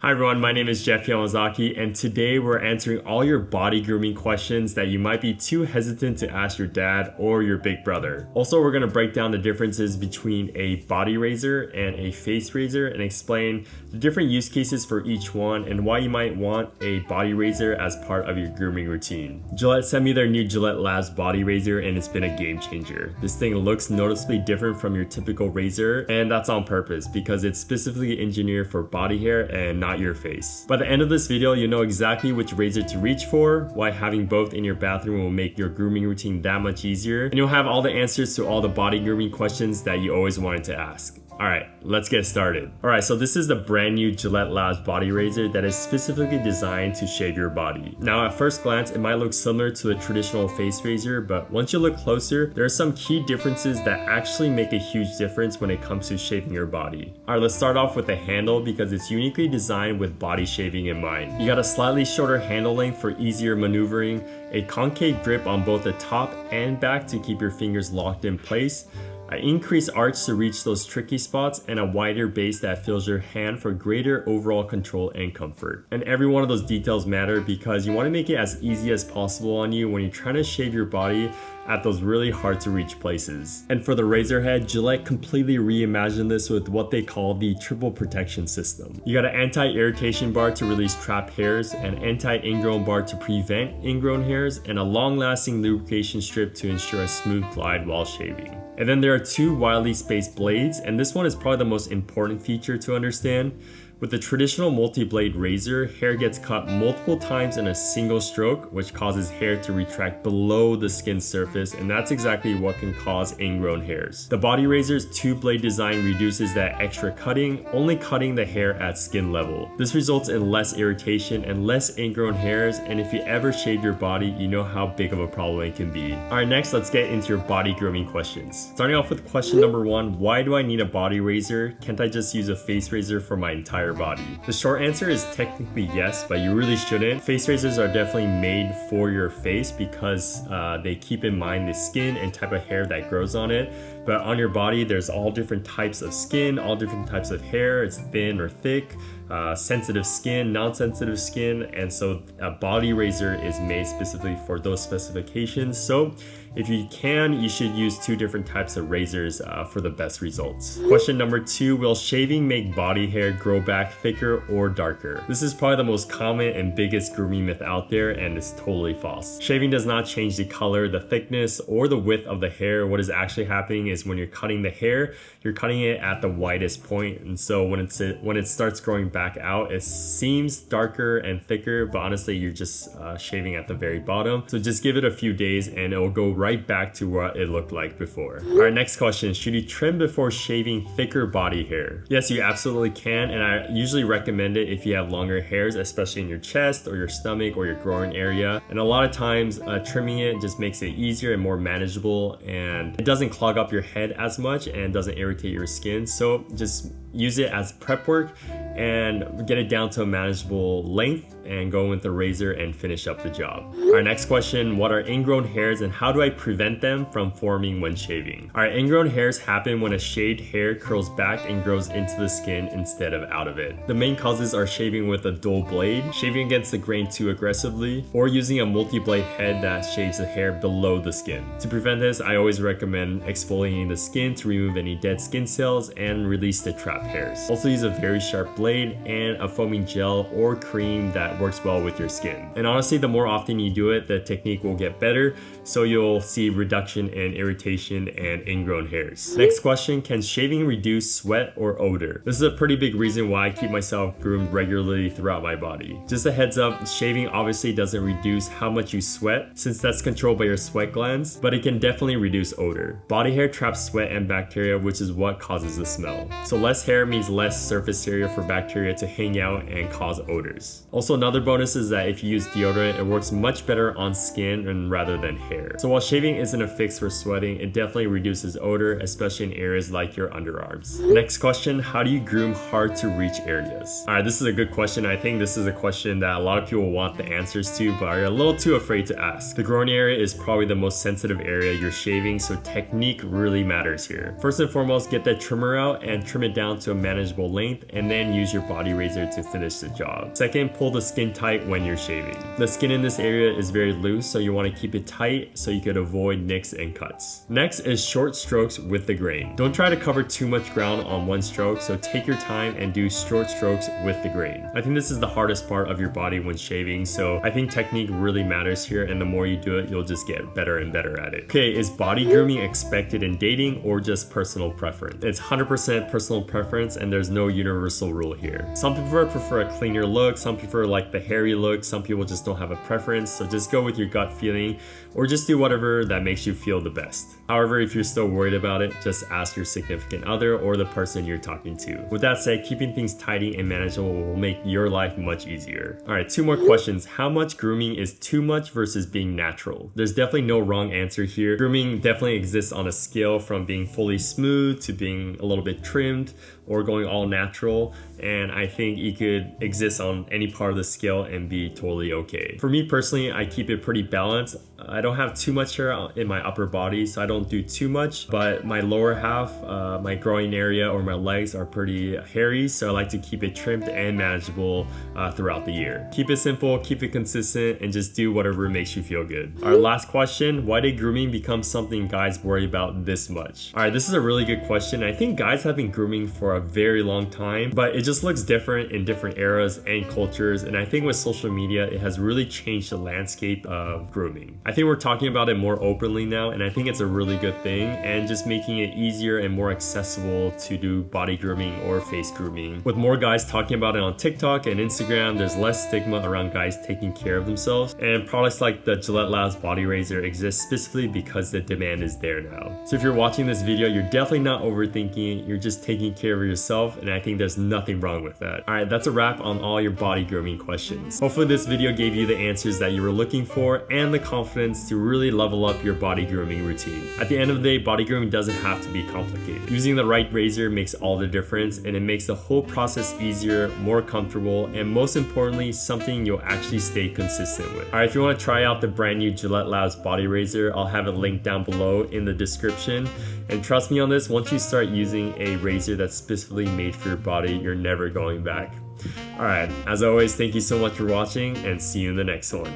Hi everyone, my name is Jeff Yamazaki, and today we're answering all your body grooming questions that you might be too hesitant to ask your dad or your big brother. Also, we're going to break down the differences between a body razor and a face razor and explain the different use cases for each one and why you might want a body razor as part of your grooming routine. Gillette sent me their new GilletteLabs Body Razor and it's been a game changer. This thing looks noticeably different from your typical razor, and that's on purpose because it's specifically engineered for body hair and not your face. By the end of this video, you'll know exactly which razor to reach for, why having both in your bathroom will make your grooming routine that much easier, and you'll have all the answers to all the body grooming questions that you always wanted to ask. Alright, let's get started. Alright, so this is the brand new GilletteLabs Body Razor that is specifically designed to shave your body. Now at first glance, it might look similar to a traditional face razor, but once you look closer, there are some key differences that actually make a huge difference when it comes to shaving your body. Alright, let's start off with the handle because it's uniquely designed with body shaving in mind. You got a slightly shorter handle length for easier maneuvering, a concave grip on both the top and back to keep your fingers locked in place, an increased arch to reach those tricky spots, and a wider base that fills your hand for greater overall control and comfort. And every one of those details matter because you want to make it as easy as possible on you when you're trying to shave your body at those really hard to reach places. And for the razor head, Gillette completely reimagined this with what they call the triple protection system. You got an anti-irritation bar to release trapped hairs, an anti-ingrown bar to prevent ingrown hairs, and a long-lasting lubrication strip to ensure a smooth glide while shaving. And then there are two widely spaced blades, and this one is probably the most important feature to understand. With the traditional multi-blade razor, hair gets cut multiple times in a single stroke, which causes hair to retract below the skin surface, and that's exactly what can cause ingrown hairs. The body razor's two-blade design reduces that extra cutting, only cutting the hair at skin level. This results in less irritation and less ingrown hairs, and if you ever shave your body, you know how big of a problem it can be. Alright, next let's get into your body grooming questions. Starting off with question number one, why do I need a body razor? Can't I just use a face razor for my entire body? The short answer is technically yes, but you really shouldn't. Face razors are definitely made for your face because they keep in mind the skin and type of hair that grows on it. But on your body, there's all different types of skin, all different types of hair. It's thin or thick, sensitive skin, non-sensitive skin, and so a body razor is made specifically for those specifications. So if you can, you should use two different types of razors for the best results. Question number two, will shaving make body hair grow back thicker or darker? This is probably the most common and biggest grooming myth out there, and it's totally false. Shaving does not change the color, the thickness, or the width of the hair. What is actually happening is when you're cutting the hair, you're cutting it at the widest point, and so when it starts growing back out, it seems darker and thicker, but honestly you're just shaving at the very bottom. So just give it a few days and it will go right back to what it looked like before. Our next question, should you trim before shaving thicker body hair? Yes, you absolutely can, and I usually recommend it if you have longer hairs, especially in your chest or your stomach or your groin area. And a lot of times trimming it just makes it easier and more manageable, and it doesn't clog up your head as much and doesn't irritate your skin. So just use it as prep work and get it down to a manageable length and go with the razor and finish up the job. Our next question, what are ingrown hairs and how do I prevent them from forming when shaving? Alright, ingrown hairs happen when a shaved hair curls back and grows into the skin instead of out of it. The main causes are shaving with a dull blade, shaving against the grain too aggressively, or using a multi-blade head that shaves the hair below the skin. To prevent this, I always recommend exfoliating the skin to remove any dead skin cells and release the trapped hairs. Also use a very sharp blade and a foaming gel or cream that works well with your skin. And honestly, the more often you do it, the technique will get better, so you'll see reduction in irritation and ingrown hairs. Next question, can shaving reduce sweat or odor? This is a pretty big reason why I keep myself groomed regularly throughout my body. Just a heads up, shaving obviously doesn't reduce how much you sweat since that's controlled by your sweat glands, but it can definitely reduce odor. Body hair traps sweat and bacteria, which is what causes the smell. So less hair means less surface area for bacteria to hang out and cause odors. Also, another bonus is that if you use deodorant, it works much better on skin rather than hair. So while shaving isn't a fix for sweating, it definitely reduces odor, especially in areas like your underarms. Next question, how do you groom hard to reach areas? Alright, this is a good question. I think this is a question that a lot of people want the answers to, but are a little too afraid to ask. The groin area is probably the most sensitive area you're shaving, so technique really matters here. First and foremost, get that trimmer out and trim it down to a manageable length, and then use your body razor to finish the job. Second, pull the skin tight when you're shaving. The skin in this area is very loose, so you want to keep it tight so you could avoid nicks and cuts. Next is short strokes with the grain. Don't try to cover too much ground on one stroke, so take your time and do short strokes with the grain. I think this is the hardest part of your body when shaving, so I think technique really matters here, and the more you do it, you'll just get better and better at it. Okay, is body grooming expected in dating or just personal preference? It's 100% personal preference, and there's no universal rule here. Some people prefer a cleaner look, some prefer like the hairy look, some people just don't have a preference, so just go with your gut feeling or just do whatever that makes you feel the best. However, if you're still worried about it, just ask your significant other or the person you're talking to. With that said, keeping things tidy and manageable will make your life much easier. All right, 2 more questions. How much grooming is too much versus being natural? There's definitely no wrong answer here. Grooming definitely exists on a scale from being fully smooth to being a little bit trimmed or going all natural, and I think it could exist on any part of the scale and be totally okay. For me personally, I keep it pretty balanced. I don't have too much hair in my upper body, so I don't do too much, but my lower half, my groin area or my legs are pretty hairy, so I like to keep it trimmed and manageable throughout the year. Keep it simple, keep it consistent, and just do whatever makes you feel good. Our last question, why did grooming become something guys worry about this much? All right, this is a really good question. I think guys have been grooming for a very long time, but it just looks different in different eras and cultures, and I think with social media, it has really changed the landscape of grooming. I think we're talking about it more openly now, and I think it's a really good thing, and just making it easier and more accessible to do body grooming or face grooming. With more guys talking about it on TikTok and Instagram, there's less stigma around guys taking care of themselves, and products like the GilletteLabs Body Razor exist specifically because the demand is there now. So if you're watching this video, you're definitely not overthinking it, you're just taking care of yourself, and I think there's nothing wrong with that. All right, that's a wrap on all your body grooming questions. Hopefully this video gave you the answers that you were looking for and the confidence to really level up your body grooming routine. At the end of the day, body grooming doesn't have to be complicated. Using the right razor makes all the difference, and it makes the whole process easier, more comfortable, and most importantly, something you'll actually stay consistent with. All right, if you want to try out the brand new GilletteLabs Body Razor, I'll have it linked down below in the description. And trust me on this, once you start using a razor that's specifically made for your body, you're never going back. All right, as always, thank you so much for watching, and see you in the next one.